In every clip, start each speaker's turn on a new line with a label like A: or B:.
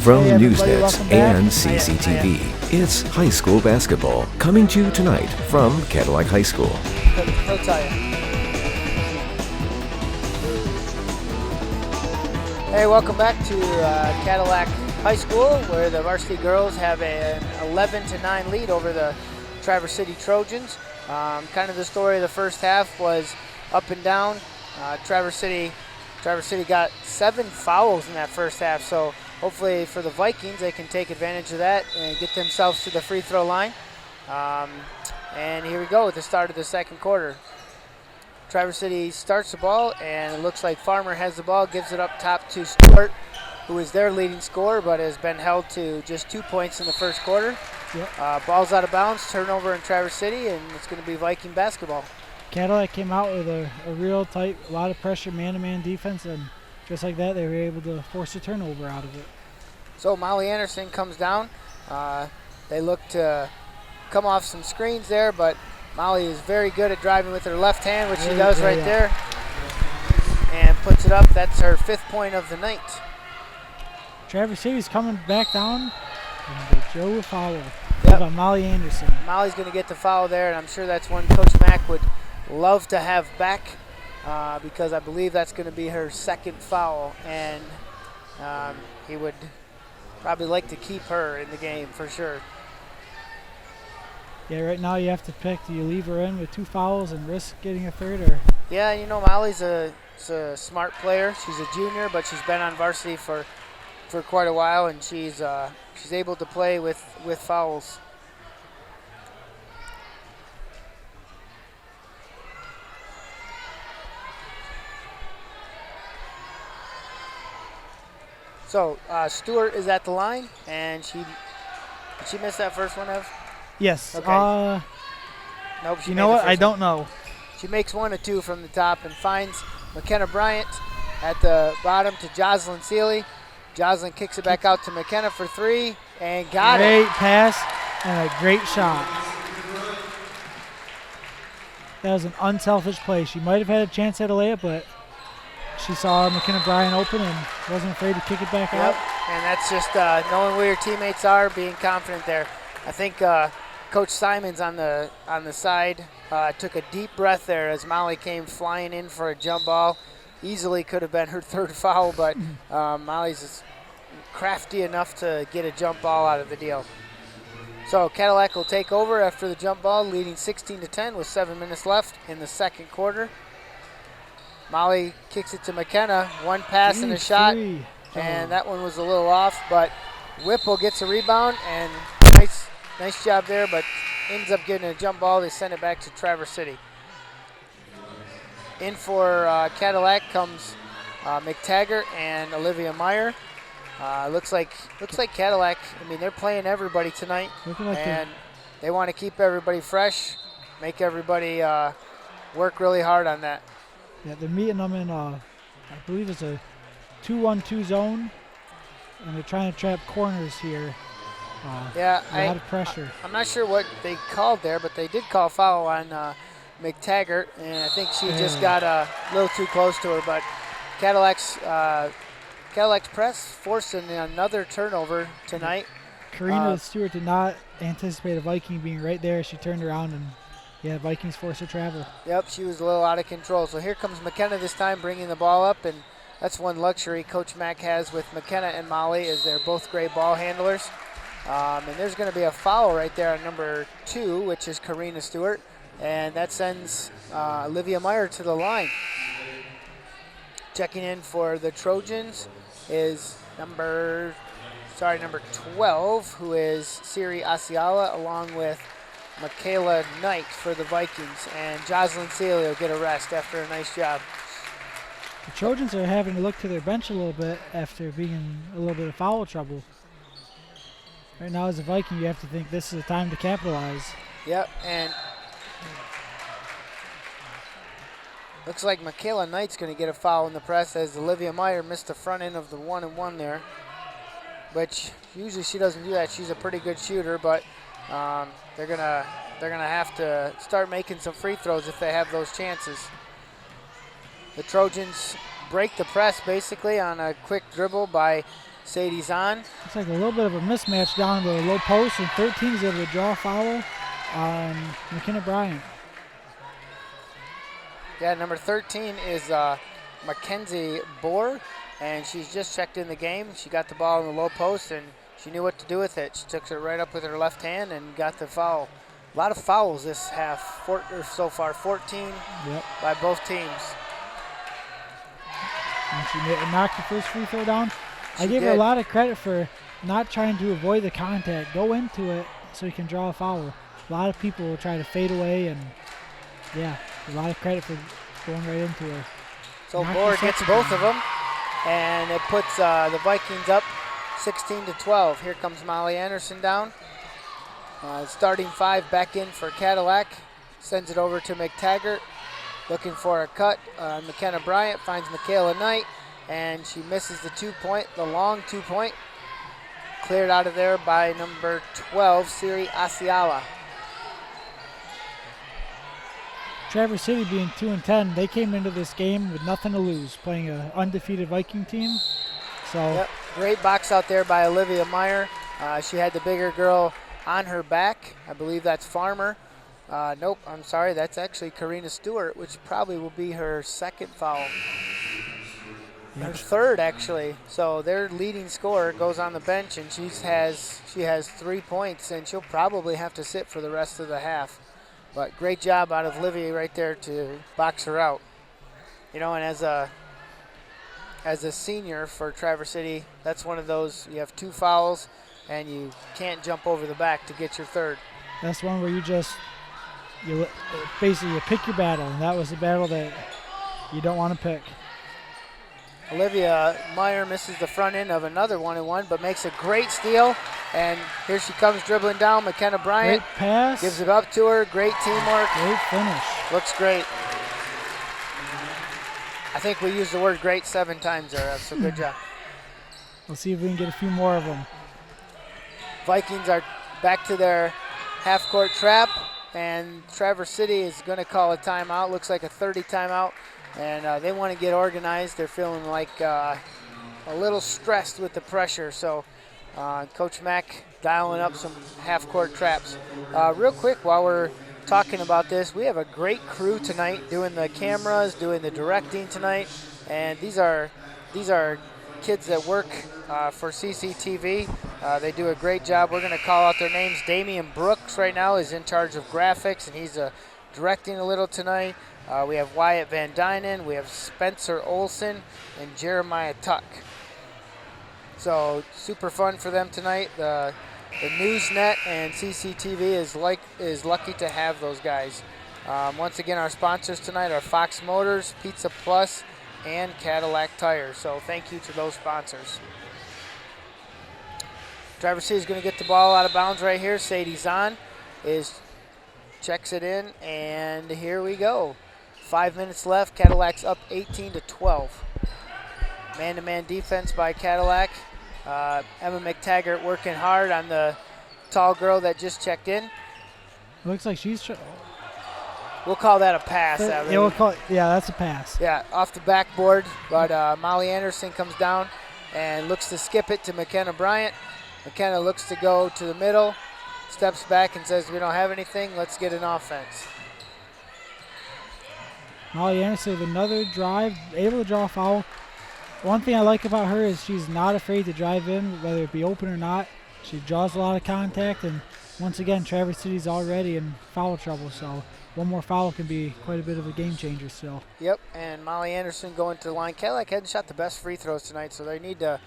A: From
B: Hey everybody,
A: Newsnets
B: welcome back.
A: and CCTV, it's high school basketball coming to you tonight from Cadillac High School.
B: He'll tell you. Hey, welcome back to Cadillac High School, where the varsity girls have an 11-9 lead over the Traverse City Trojans. Kind of the story of the first half was up and down. Traverse City got 7 fouls in that first half, so hopefully for the Vikings they can take advantage of that and get themselves to the free throw line. And here we go at the start of the second quarter. Traverse City starts the ball, and it looks like Farmer has the ball, gives it up top to Stewart, who is their leading scorer but has been held to just 2 points in the first quarter.
C: Yep.
B: Ball's out of bounds, turnover in Traverse City, and it's going to be Viking basketball.
C: Cadillac came out with a real tight, a lot of pressure, man-to-man defense, and just like that, they were able to force a turnover out of it.
B: So Molly Anderson comes down. They look to come off some screens there, but Molly is very good at driving with her left hand, which she does right there, and puts it up. That's her 5th point of the night.
C: Traverse City's coming back down, and they Joe a foul.
B: Yep.
C: About Molly Anderson.
B: Molly's going to get the foul there, and I'm sure that's one Coach Mack would love to have back because I believe that's going to be her 2nd foul, and he would probably like to keep her in the game for sure.
C: Yeah, right now you have to pick. Do you leave her in with 2 fouls and risk getting a 3rd, or?
B: Yeah, you know, Molly's a smart player. She's a junior, but she's been on varsity for quite a while, and she's able to play with fouls. So Stewart is at the line, and did she miss that first one, Ev?
C: Yes.
B: Okay. Nope.
C: You know what? I don't know.
B: She makes 1 of 2 from the top and finds McKenna Bryant at the bottom to Jocelyn Seeley. Jocelyn kicks it back out to McKenna for 3 and got it.
C: Great pass and a great shot. That was an unselfish play. She might have had a chance at a layup, but she saw McKenna Bryant open and wasn't afraid to kick it back out.
B: And that's just knowing where your teammates are, being confident there. I think Coach Simons on the side took a deep breath there as Molly came flying in for a jump ball. Easily could have been her 3rd foul, but Molly's crafty enough to get a jump ball out of the deal. So Cadillac will take over after the jump ball, leading 16-10 with 7 minutes left in the second quarter. Molly kicks it to McKenna, 1 pass and a shot, and that one was a little off, but Whipple gets a rebound, and nice job there, but ends up getting a jump ball. They send it back to Traverse City. In for Cadillac comes McTaggart and Olivia Meyer. Looks like Cadillac. I mean, they're playing everybody tonight, and they want to keep everybody fresh, make everybody work really hard on that.
C: Yeah, they're meeting them in, I believe it's a 2-1-2 zone, and they're trying to trap corners here. A lot of pressure.
B: I'm not sure what they called there, but they did call foul on McTaggart, and I think she just got a little too close to her. But Cadillac's press forcing another turnover tonight.
C: Karina Stewart did not anticipate a Viking being right there. She turned around and, Vikings forced her travel.
B: Yep, she was a little out of control. So here comes McKenna this time, bringing the ball up, and that's one luxury Coach Mack has with McKenna and Molly, is they're both great ball handlers. And there's going to be a foul right there on number 2, which is Karina Stewart, and that sends Olivia Meyer to the line. Checking in for the Trojans is number 12, who is Siri Asiala, along with Michaela Knight for the Vikings, and Jocelyn Seeley will get a rest after a nice job.
C: The Trojans are having to look to their bench a little bit after being in a little bit of foul trouble. Right now, as a Viking, you have to think this is a time to capitalize.
B: Yep, and looks like Michaela Knight's going to get a foul in the press, as Olivia Meyer missed the front end of the 1-and-1 there. But usually she doesn't do that. She's a pretty good shooter, but they're gonna have to start making some free throws if they have those chances. The Trojans break the press basically on a quick dribble by Sadie Zahn.
C: It's like a little bit of a mismatch down the low post, and 13 is able to draw a foul on McKenna Bryant.
B: Yeah, number 13 is Mackenzie Bohr, and she's just checked in the game. She got the ball in the low post, and she knew what to do with it. She took it right up with her left hand and got the foul. A lot of fouls this half so far, 14 by both teams.
C: And she knocked the first free throw down. I give her
B: did.
C: a lot of credit for not trying to avoid the contact. Go into it so you can draw a foul. A lot of people will try to fade away, and yeah, a lot of credit for going right into her.
B: So
C: Knocked
B: Bohr
C: the
B: gets
C: second
B: both
C: down.
B: of them, and it puts the Vikings up 16-12. Here comes Molly Anderson down. Starting 5 back in for Cadillac. Sends it over to McTaggart. Looking for a cut. McKenna Bryant finds Michaela Knight, and she misses the long 2-point. Cleared out of there by number 12, Siri Asiala.
C: Traverse City being 2-10, they came into this game with nothing to lose, playing an undefeated Viking team. So
B: Yep, great box out there by Olivia Meyer. She had the bigger girl on her back. I believe that's Farmer. Nope, I'm sorry, that's actually Karina Stewart, which probably will be her second foul. Her third, actually. So their leading scorer goes on the bench, and she has 3 points, and she'll probably have to sit for the rest of the half. But great job out of Livy right there to box her out. You know, and as a senior for Traverse City, that's one of those, you have 2 fouls, and you can't jump over the back to get your third.
C: that's one where you basically pick your battle, and that was the battle that you don't want to pick.
B: Olivia Meyer misses the front end of another 1-and-1, but makes a great steal. And here she comes dribbling down. McKenna Bryant
C: Great pass.
B: gives it up to her. Great teamwork.
C: Great finish.
B: Looks great. I think we used the word great 7 times there, so good job.
C: We'll see if we can get a few more of them.
B: Vikings are back to their half-court trap, and Traverse City is going to call a timeout. Looks like a 30 timeout, and they want to get organized. They're feeling like a little stressed with the pressure, so Coach Mack dialing up some half-court traps. Real quick, while we're talking about this, we have a great crew tonight doing the cameras, doing the directing tonight, and these are kids that work for CCTV. They do a great job. We're going to call out their names. Damian Brooks right now is in charge of graphics, and he's directing a little tonight. We have Wyatt Van Dynen, we have Spencer Olson, and Jeremiah Tuck. So super fun for them tonight. The Newsnet and CCTV is lucky to have those guys. Once again, our sponsors tonight are Fox Motors, Pizza Plus, and Cadillac Tires. So thank you to those sponsors. Traverse City is going to get the ball out of bounds right here. Sadie Zahn checks it in, and here we go. 5 minutes left. Cadillac's up 18-12. Man-to-man defense by Cadillac. Emma McTaggart working hard on the tall girl that just checked in.
C: Looks like she's.
B: We'll call that a pass.
C: Yeah, that's a pass.
B: Yeah, off the backboard, but Molly Anderson comes down and looks to skip it to McKenna Bryant. McKenna looks to go to the middle, steps back and says, we don't have anything, let's get an offense.
C: Molly Anderson with another drive, able to draw a foul. One thing I like about her is she's not afraid to drive in, whether it be open or not. She draws a lot of contact, and once again, Traverse City's already in foul trouble, so one more foul can be quite a bit of a game changer still.
B: Yep, and Molly Anderson going to the line. Cadillac hadn't shot the best free throws tonight, so they need to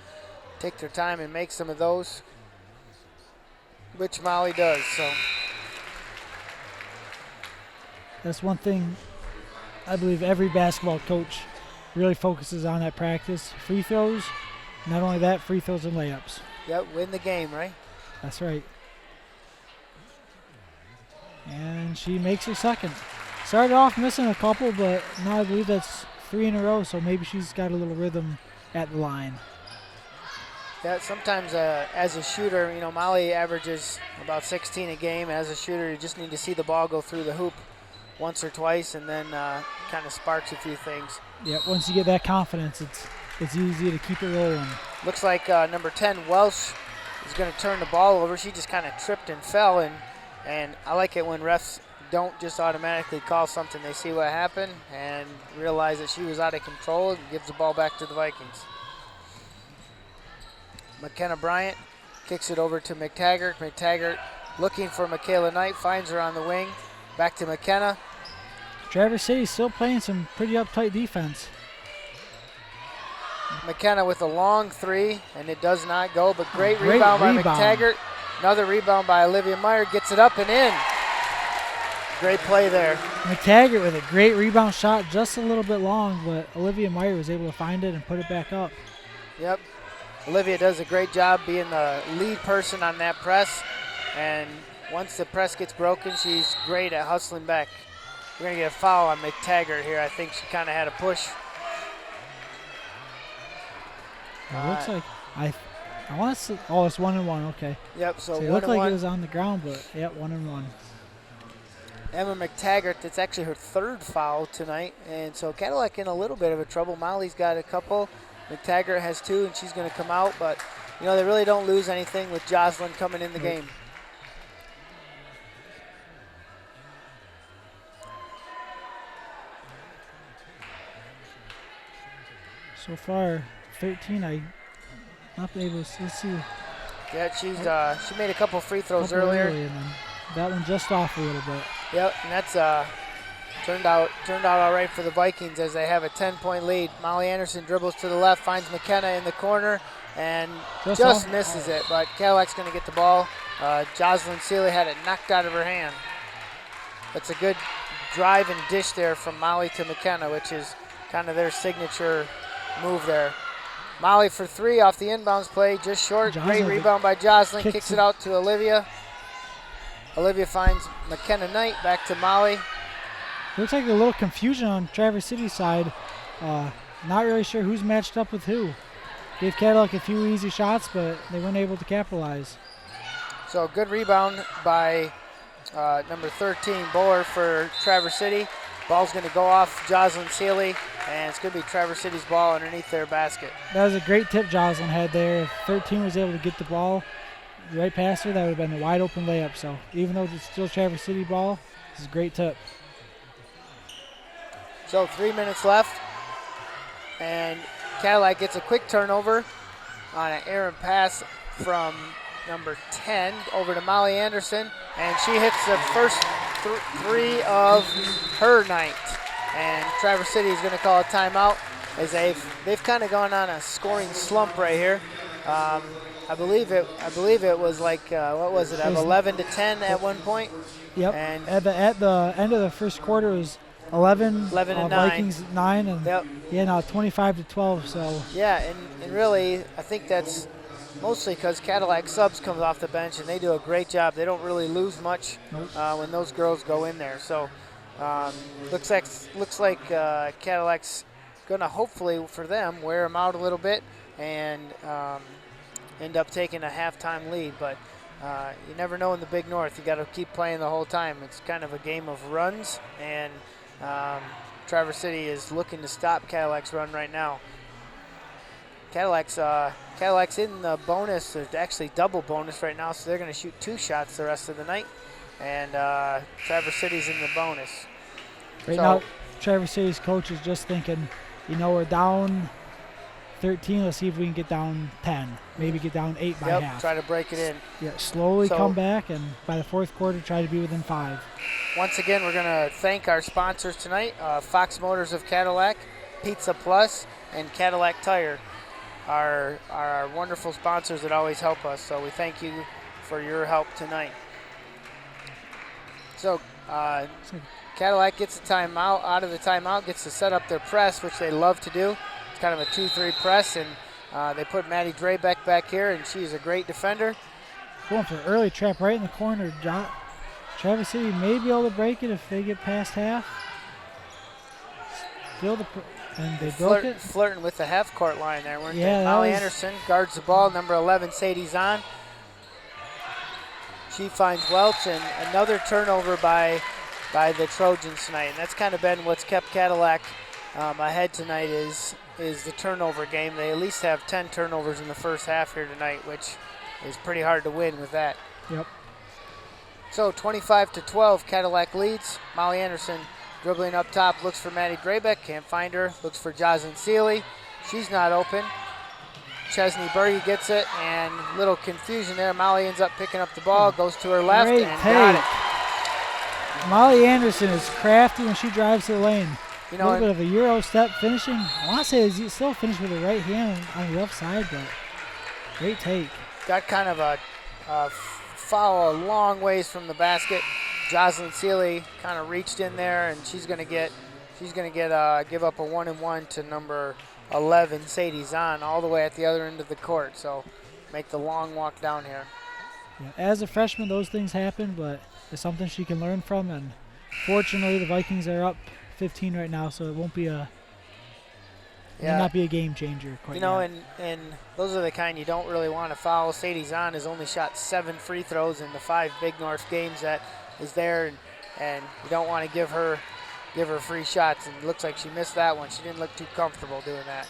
B: take their time and make some of those, which Molly does. So
C: that's one thing I believe every basketball coach really focuses on at practice. Free throws, not only that, free throws and layups.
B: Yep, win the game, right?
C: That's right. And she makes her second. Started off missing a couple, but now I believe that's 3 in a row, so maybe she's got a little rhythm at the line.
B: Yeah, sometimes as a shooter, Molly averages about 16 a game. As a shooter, you just need to see the ball go through the hoop. once or twice and then kind of sparks a few things.
C: Yeah, once you get that confidence, it's easy to keep it rolling.
B: Looks like number 10, Welsh, is going to turn the ball over. She just kind of tripped and fell, and I like it when refs don't just automatically call something. They see what happened and realize that she was out of control and gives the ball back to the Vikings. McKenna Bryant kicks it over to McTaggart. McTaggart looking for Michaela Knight, finds her on the wing. Back to McKenna.
C: Traverse City still playing some pretty uptight defense.
B: McKenna with a long three, and it does not go, but great rebound by McTaggart. Another rebound by Olivia Meyer, gets it up and in. Great play there.
C: McTaggart with a great rebound shot, just a little bit long, but Olivia Meyer was able to find it and put it back up.
B: Yep. Olivia does a great job being the lead person on that press, and once the press gets broken, she's great at hustling back. We're going to get a foul on McTaggart here. I think she kind of had a push.
C: It looks like I want to see. Oh, it's 1-1. Okay.
B: Yep. So
C: it looked like it was on the ground, but yeah, 1-1.
B: Emma McTaggart, that's actually her third foul tonight, and so Cadillac in a little bit of a trouble. Molly's got a couple. McTaggart has 2, and she's going to come out, but you know they really don't lose anything with Jocelyn coming in the game.
C: So far, 13. I not able to let's see.
B: Yeah, she made a couple free throws earlier.
C: And then that one just off a little bit.
B: Yep, and that's turned out all right for the Vikings as they have a 10-point lead. Molly Anderson dribbles to the left, finds McKenna in the corner, and just misses it. But Cadillac's going to get the ball. Jocelyn Seeley had it knocked out of her hand. That's a good drive and dish there from Molly to McKenna, which is kind of their signature move there. Molly for 3 off the inbounds play, just short. Great rebound by Jocelyn, kicks it out to Olivia. Olivia finds McKenna Knight, back to Molly.
C: Looks like a little confusion on Traverse City's side. Not really sure who's matched up with who. Gave Cadillac a few easy shots, but they weren't able to capitalize.
B: So good rebound by number 13, Bowler for Traverse City. Ball's going to go off Jocelyn Seeley, and it's going to be Traverse City's ball underneath their basket.
C: That was a great tip Jocelyn had there. If 13 was able to get the ball right past her, that would have been a wide open layup. So even though it's still Traverse City ball, this is a great tip.
B: So 3 minutes left, and Cadillac gets a quick turnover on an errant pass from number 10 over to Molly Anderson, and she hits the first three of her night. And Traverse City is going to call a timeout as they've kind of gone on a scoring slump right here. I believe it was like what was it? 11-10 at one point.
C: Yep. And at the end of the first quarter it was 11
B: and 9.
C: Vikings 9, and
B: yep.
C: Yeah, now 25-12. So
B: yeah, and really I think that's mostly because Cadillac subs comes off the bench and they do a great job. They don't really lose much when those girls go in there. So looks like Cadillac's gonna hopefully for them wear them out a little bit and end up taking a halftime lead. But you never know in the Big North. You got to keep playing the whole time. It's kind of a game of runs, and Traverse City is looking to stop Cadillac's run right now. Cadillac's in the bonus, or actually double bonus right now, so they're going to shoot 2 shots the rest of the night, and Traverse City's in the bonus.
C: Right now, Traverse City's coach is just thinking, we're down 13, let's see if we can get down 10, maybe get down 8 by half.
B: Try to break it in.
C: Yeah, slowly come back, and by the fourth quarter, try to be within 5.
B: Once again, we're going to thank our sponsors tonight, Fox Motors of Cadillac, Pizza Plus, and Cadillac Tire. Our wonderful sponsors that always help us, so we thank you for your help tonight. So Cadillac gets the timeout, out of the timeout, gets to set up their press, which they love to do. It's kind of a 2-3 press, and they put Maddie Drebeck back here, and she's a great defender.
C: Going for an early trap right in the corner. Traverse City may be able to break it if they get past half. And they broke it.
B: Flirting with the half-court line there, weren't
C: they?
B: Molly Anderson guards the ball. Number 11, Sadie Zahn. She finds Welch, and another turnover by by the Trojans tonight. And that's kind of been what's kept Cadillac ahead tonight is the turnover game. They at least have 10 turnovers in the first half here tonight, which is pretty hard to win with that.
C: Yep.
B: So 25-12, Cadillac leads. Molly Anderson dribbling up top, looks for Maddie Drabeck, can't find her. Looks for Jocelyn Seeley. She's not open. Chesney Berge gets it, and little confusion there. Molly ends up picking up the ball, goes to her left,
C: Great
B: and
C: take.
B: got it.
C: Molly Anderson is crafty when she drives to the lane.
B: You
C: A
B: know,
C: little bit of a Euro step finishing. I want to say he still finished with the right hand on the left side, but great take.
B: got kind of a foul a long ways from the basket. Jocelyn Seeley kind of reached in there, and she's gonna give up a 1-and-1 to number 11, Sadie Zahn, all the way at the other end of the court. So make the long walk down here.
C: Yeah, as a freshman, those things happen, but it's something she can learn from. And fortunately, the Vikings are up 15 right now, so it won't be may not be a game changer quite yet.
B: And those are the kind you don't really want to foul. Sadie Zahn has only shot 7 free throws in the 5 Big North games that is there, and you don't want to give her free shots, and it looks like she missed that one. She didn't look too comfortable doing that.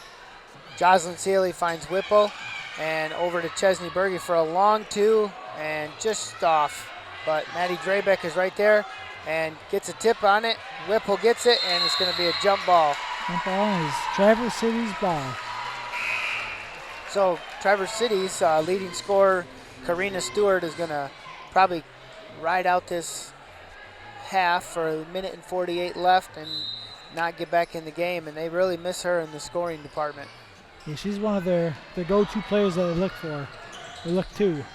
B: Jocelyn Seeley finds Whipple, and over to Chesney Berge for a long 2, and just off. But Maddie Drabeck is right there and gets a tip on it. Whipple gets it, and it's going to be a jump ball.
C: Jump ball is Traverse City's ball.
B: So Traverse City's leading scorer, Karina Stewart, is going to probably ride out this half for a minute and 48 left and not get back in the game, and they really miss her in the scoring department.
C: Yeah, she's one of their go-to players that they look for. They look to.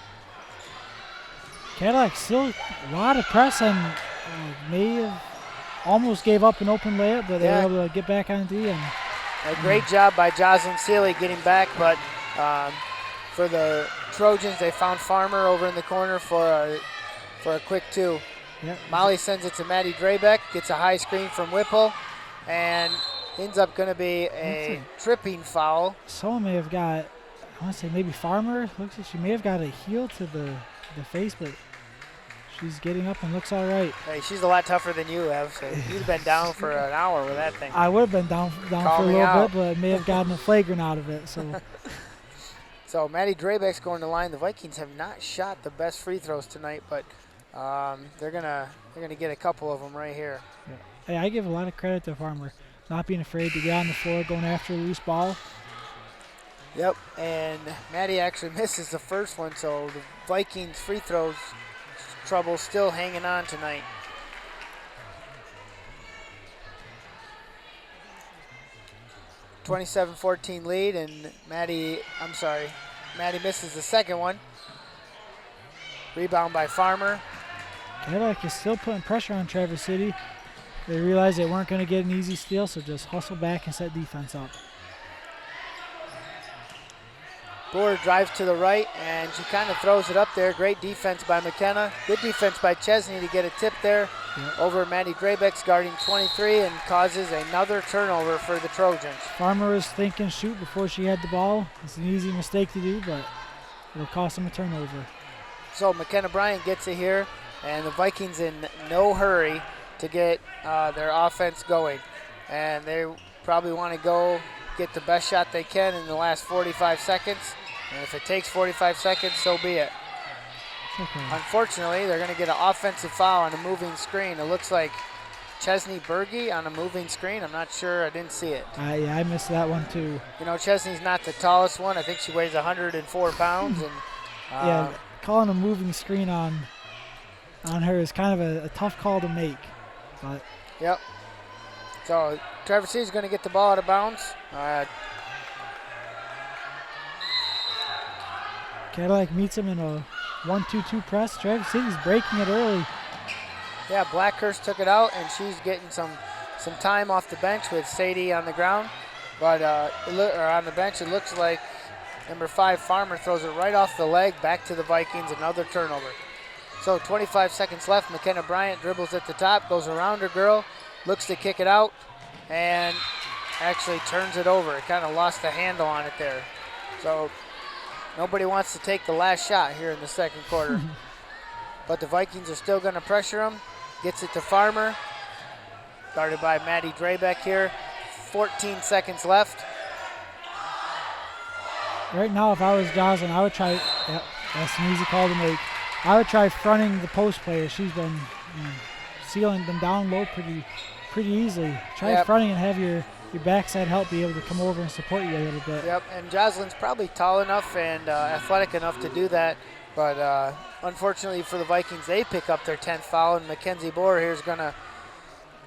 C: Cadillac still a lot of press, and may have almost gave up an open layup, but they were able to get back on D. And
B: a great job by Jocelyn Seeley getting back, but for the Trojans, they found Farmer over in the corner for a quick 2.
C: Yep.
B: Molly sends it to Maddie Drabeck, gets a high screen from Whipple, and ends up going to be a tripping foul.
C: Someone may have got, I want to say maybe Farmer. Looks like she may have got a heel to the face, but she's getting up and looks all right.
B: Hey, she's a lot tougher than you have. So you'd have been down for an hour with that thing.
C: I would have been down for a little bit, but may have gotten a flagrant out of it. So,
B: so Maddie Drabeck's going to line. The Vikings have not shot the best free throws tonight, but they're gonna get a couple of them right here.
C: Yeah. Hey, I give a lot of credit to Farmer, not being afraid to get on the floor, going after a loose ball.
B: Yep, and Maddie actually misses the first one, so the Vikings free throws trouble still hanging on tonight. (27-14) lead, and Maddie misses the second one. Rebound by Farmer.
C: Cadillac is still putting pressure on Traverse City. They realized they weren't going to get an easy steal, so just hustle back and set defense up.
B: Brewer drives to the right, and she kind of throws it up there. Great defense by McKenna. Good defense by Chesney to get a tip there over Maddie Drabeck's guarding 23, and causes another turnover for the Trojans.
C: Farmer was thinking shoot before she had the ball. It's an easy mistake to do, but it'll cost them a turnover.
B: So McKenna Bryant gets it here, and the Vikings in no hurry to get their offense going. And they probably want to go get the best shot they can in the last 45 seconds. And if it takes 45 seconds, so be it.
C: Okay.
B: Unfortunately, they're going to get an offensive foul on a moving screen. It looks like Chesney Berge on a moving screen. I'm not sure. I didn't see it.
C: Yeah, I missed that one too.
B: You know, Chesney's not the tallest one. I think she weighs 104 pounds. And
C: yeah, calling a moving screen on her is kind of a tough call to make. But
B: yep. So Traverse City is going to get the ball out of bounds.
C: Cadillac meets him in a 1-2-2 press. Traverse City's breaking it early.
B: Yeah, Blackhurst took it out, and she's getting some time off the bench with Sadie on the ground. But on the bench, it looks like number 5, Farmer, throws it right off the leg back to the Vikings. Another turnover. So 25 seconds left. McKenna Bryant dribbles at the top, goes around her girl, looks to kick it out, and actually turns it over. It kind of lost the handle on it there. So nobody wants to take the last shot here in the second quarter. But the Vikings are still going to pressure them. Gets it to Farmer. Guarded by Maddie Drabeck here. 14 seconds left.
C: Right now, if I was Jocelyn, I would try, yep, that's an easy call to make. I would try fronting the post player. She's been sealing them down low pretty easily. Try fronting and have your backside help be able to come over and support you a little bit.
B: Yep, and Jocelyn's probably tall enough and athletic enough to do that, but unfortunately for the Vikings, they pick up their 10th foul, and Mackenzie Boer here is going to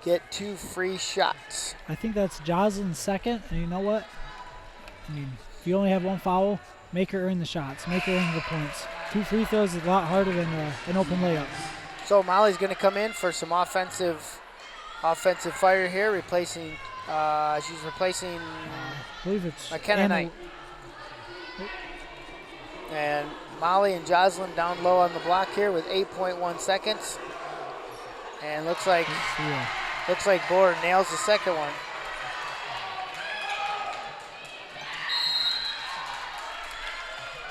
B: get 2 free shots.
C: I think that's Jocelyn's second, and you know what? I mean, if you only have 1 foul, make her earn the shots, make her earn the points. 2 free throws is a lot harder than an open layup.
B: So Molly's going to come in for some offensive fire here, replacing. She's replacing.
C: I believe it's
B: McKenna Knight. And Molly and Jocelyn down low on the block here with 8.1 seconds. And looks like Boer nails the second one.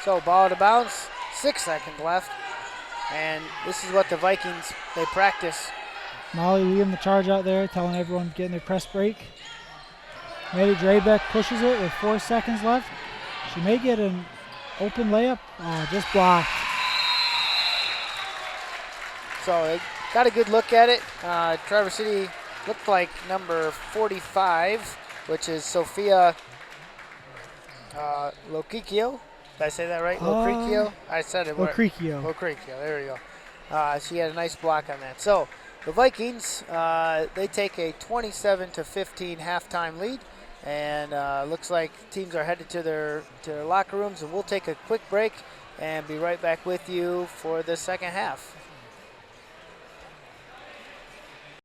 B: So ball out of bounds, 6 seconds left. And this is what the Vikings, they practice.
C: Molly leading the charge out there, telling everyone getting their press break. Maddie Drabeck pushes it with 4 seconds left. She may get an open layup, just blocked.
B: So they got a good look at it. Traverse City looked like number 45, which is Sophia Locicchio. Did I say that right? Locicchio? I said it right. Locicchio, there you go. She had a nice block on that. So the Vikings, they take a 27-15 halftime lead, and looks like teams are headed to their locker rooms, and we'll take a quick break and be right back with you for the second half.